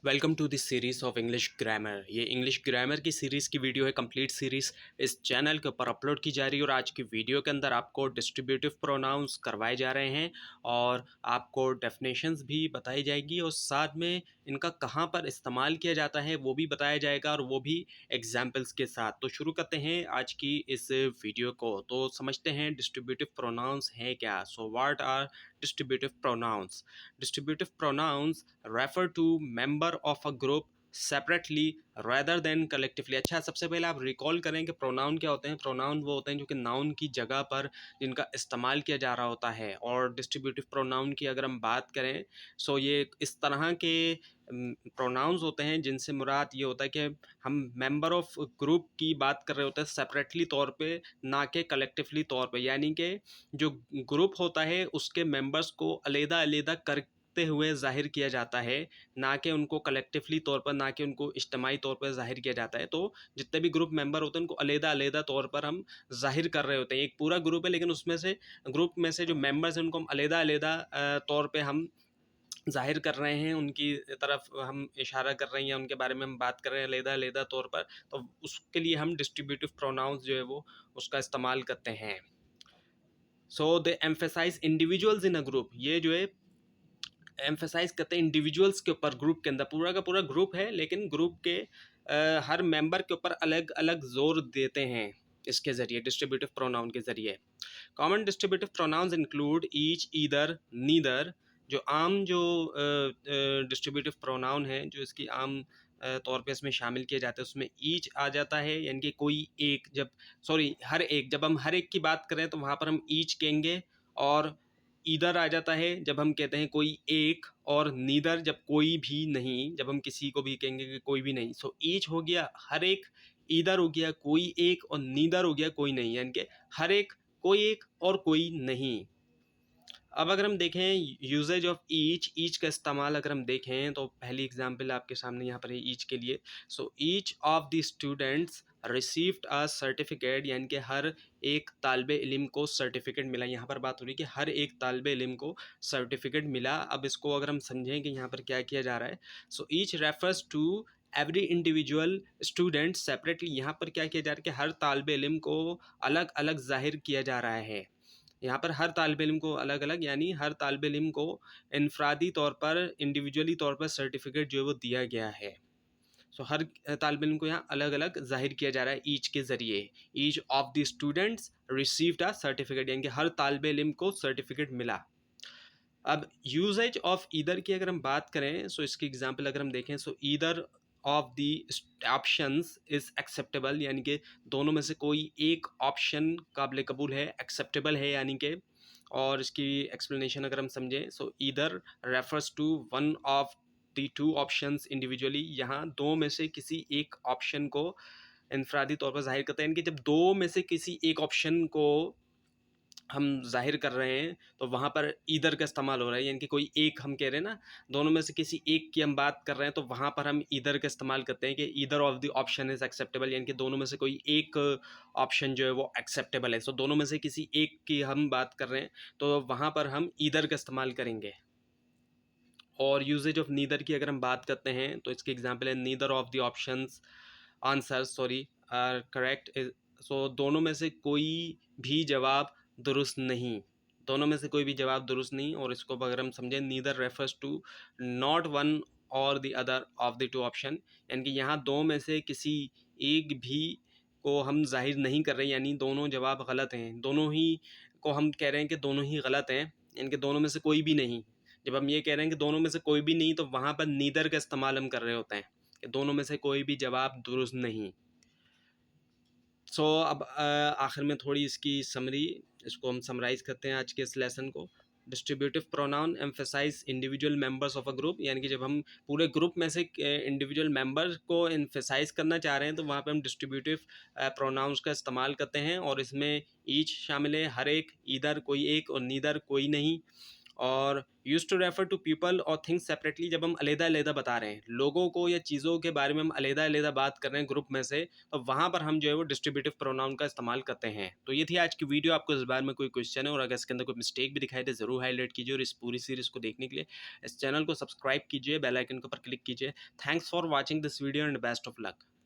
Welcome to this series of English grammar. ये English grammar की series की video है, कंप्लीट सीरीज़ इस चैनल के ऊपर अपलोड की जा रही है। और आज की वीडियो के अंदर आपको डिस्ट्रीब्यूटिव प्रोनाउंस करवाए जा रहे हैं और आपको डेफिनेशंस भी बताई जाएगी और साथ में इनका कहाँ पर इस्तेमाल किया जाता है वो भी बताया जाएगा, और वो भी एग्जाम्पल्स के साथ। तो शुरू करते हैं आज की इस वीडियो को। तो समझते हैं डिस्ट्रीब्यूटिव प्रोनाउंस हैं क्या। So what are distributive pronouns? Distributive pronouns refer to member of a group separately rather than collectively। अच्छा, सबसे पहले आप रिकॉल करें कि प्रोनाउन क्या होते हैं। प्रोनाउन वो होते हैं जो कि नाउन की जगह पर जिनका इस्तेमाल किया जा रहा होता है। और डिस्ट्रीब्यूटिव प्रोनाउन की अगर हम बात करें, सो ये इस तरह के प्रोनाउंस होते हैं जिनसे मुराद ये होता है कि हम मेंबर ऑफ ग्रुप की बात कर रहे होते हैं सेपरेटली तौर पे, ना कि कलेक्टिवली तौर पे। यानी कि जो ग्रुप होता है उसके मेंबर्स को अलग-अलग करते हुए ज़ाहिर किया जाता है, ना कि उनको कलेक्टिवली तौर पर, ना कि उनको इज्तिमाई तौर पर ज़ाहिर किया जाता है। तो जितने भी ग्रुप मेंबर होते हैं उनको अलग-अलग तौर पर हम ज़ाहिर कर रहे होते हैं। एक पूरा ग्रुप है लेकिन उसमें से ग्रुप में से जो मेंबर्स हैं उनको हम अलग-अलग तौर पे हम ज़ाहिर कर रहे हैं, उनकी तरफ हम इशारा कर रहे हैं या उनके बारे में हम बात कर रहे हैं अलग-अलग तौर पर। तो उसके लिए हम डिस्ट्रीब्यूटिव प्रोनाउंस जो है वो उसका इस्तेमाल करते हैं। So they emphasise individuals in a group. ये जो है एम्फेसाइज करते हैं इंडिविजुअल्स के ऊपर। ग्रुप के अंदर पूरा का पूरा ग्रुप है लेकिन ग्रुप के हर मेंबर के ऊपर अलग अलग जोर देते हैं इसके ज़रिए, डिस्ट्रीब्यूटिव प्रोनाउन के ज़रिए। Common distributive pronounce include each, either, neither. जो आम जो डिस्ट्रीब्यूटिव प्रोनाउन है जो इसकी आम तौर पे इसमें शामिल किए जाते हैं, उसमें ईच आ जाता है, यानी कि कोई एक। जब सॉरी हर एक, जब हम हर एक की बात करें तो वहाँ पर हम ईच कहेंगे। और ईदर आ जाता है जब हम कहते हैं कोई एक, और नीदर जब कोई भी नहीं, जब हम किसी को भी कहेंगे कि कोई भी नहीं। सो ईच हो गया हर एक, ईदर हो गया कोई एक, और नीदर हो गया कोई नहीं, यानी कि हर एक, कोई एक और कोई नहीं। अब अगर हम देखें यूजेज ऑफ ईच का इस्तेमाल अगर हम देखें तो पहली एग्जांपल आपके सामने यहाँ पर है ईच के लिए। So each of the students received a certificate, यानी कि हर एक तालिबे इल्म को सर्टिफिकेट मिला। यहाँ पर बात हो रही है कि हर एक तालिबे इल्म को सर्टिफिकेट मिला। अब इसको अगर हम समझें कि यहाँ पर क्या किया जा रहा है, so each refers to every individual student separately. यहाँ पर क्या किया जा रहा है कि हर तालिबे इल्म को अलग अलग जाहिर किया जा रहा है। यहाँ पर हर तालिबे इल्म को अलग अलग, यानी हर तालिबे इल्म को इनफरादी तौर पर, इंडिविजुअली तौर पर सर्टिफिकेट जो है वो दिया गया है। सो हर तालिबे इल्म को यहाँ अलग अलग जाहिर किया जा रहा है ईच के ज़रिए। Each of the students received a certificate, यानी कि हर तालिबे इल्म को सर्टिफिकेट मिला। अब यूजेज ऑफ ईदर की अगर हम बात करें, सो इसकी एग्जांपल अगर हम देखें, सो either of the options is acceptable, यानी कि दोनों में से कोई एक ऑप्शन काबिल कबूल है, एक्सेप्टेबल है यानी कि। और इसकी एक्सप्लेनेशन अगर हम समझें, so either refers to one of the two options individually. यहाँ दो में से किसी एक ऑप्शन को इनफरादी तौर पर जाहिर करते हैं, यानी कि जब दो में से किसी एक ऑप्शन को हम ज़ाहिर कर रहे हैं तो वहाँ पर ईदर का इस्तेमाल हो रहा है, यानी कि कोई एक हम कह रहे हैं ना, दोनों में से किसी एक की हम बात कर रहे हैं तो वहाँ पर हम ईदर का इस्तेमाल करते हैं कि either of the option is acceptable, यानी कि दोनों में से कोई एक ऑप्शन जो है वो एक्सेप्टेबल है। सो दोनों में से किसी एक की हम बात कर रहे हैं तो वहाँ पर हम ईदर का इस्तेमाल करेंगे। और यूजेज ऑफ नीदर की अगर हम बात करते हैं तो इसकी एग्जांपल है neither of the options answers sorry are correct. So दोनों में से कोई भी जवाब दुरुस्त नहीं, दोनों में से कोई भी जवाब दुरुस्त नहीं। और इसको अगर हम समझें, neither refers to not one और the other of the two option, यानी कि यहाँ दो में से किसी एक भी को हम जाहिर नहीं कर रहे, यानी दोनों जवाब गलत हैं, दोनों ही को हम कह रहे हैं कि दोनों ही गलत हैं, यानी कि दोनों में से कोई भी नहीं। जब हम ये कह रहे हैं कि दोनों में से कोई भी नहीं तो वहाँ पर नीदर का इस्तेमाल हम कर रहे होते हैं कि दोनों में से कोई भी जवाब दुरुस्त नहीं। अब आखिर में थोड़ी इसकी समरी, इसको हम समराइज करते हैं आज के इस लेसन को। Distributive pronoun emphasise individual members of a group, यानी कि जब हम पूरे ग्रुप में से इंडिविजुअल मेंबर को एम्फेसाइज करना चाह रहे हैं तो वहाँ पे हम डिस्ट्रीब्यूटिव प्रोनाउंस का इस्तेमाल करते हैं। और इसमें ईच शामिल है, हर एक, ईदर कोई एक, और नीदर कोई नहीं। और used to refer to people और थिंग्स सेपरेटली, जब हम अलग-अलग बता रहे हैं, लोगों को या चीज़ों के बारे में हम अलग-अलग बात कर रहे हैं ग्रुप में से, तो वहाँ पर हम जो है वो डिस्ट्रीब्यूटिव प्रोनाउन का इस्तेमाल करते हैं। तो ये थी आज की वीडियो। आपको इस बारे में कोई क्वेश्चन है और अगर इसके अंदर कोई मिस्टेक भी दिखाई दे ज़रूर हाइलाइट कीजिए, और इस पूरी सीरीज़ को देखने के लिए इस चैनल को सब्सक्राइब कीजिए, बेल आइकन के ऊपर क्लिक कीजिए। Thanks for watching this video and best of luck.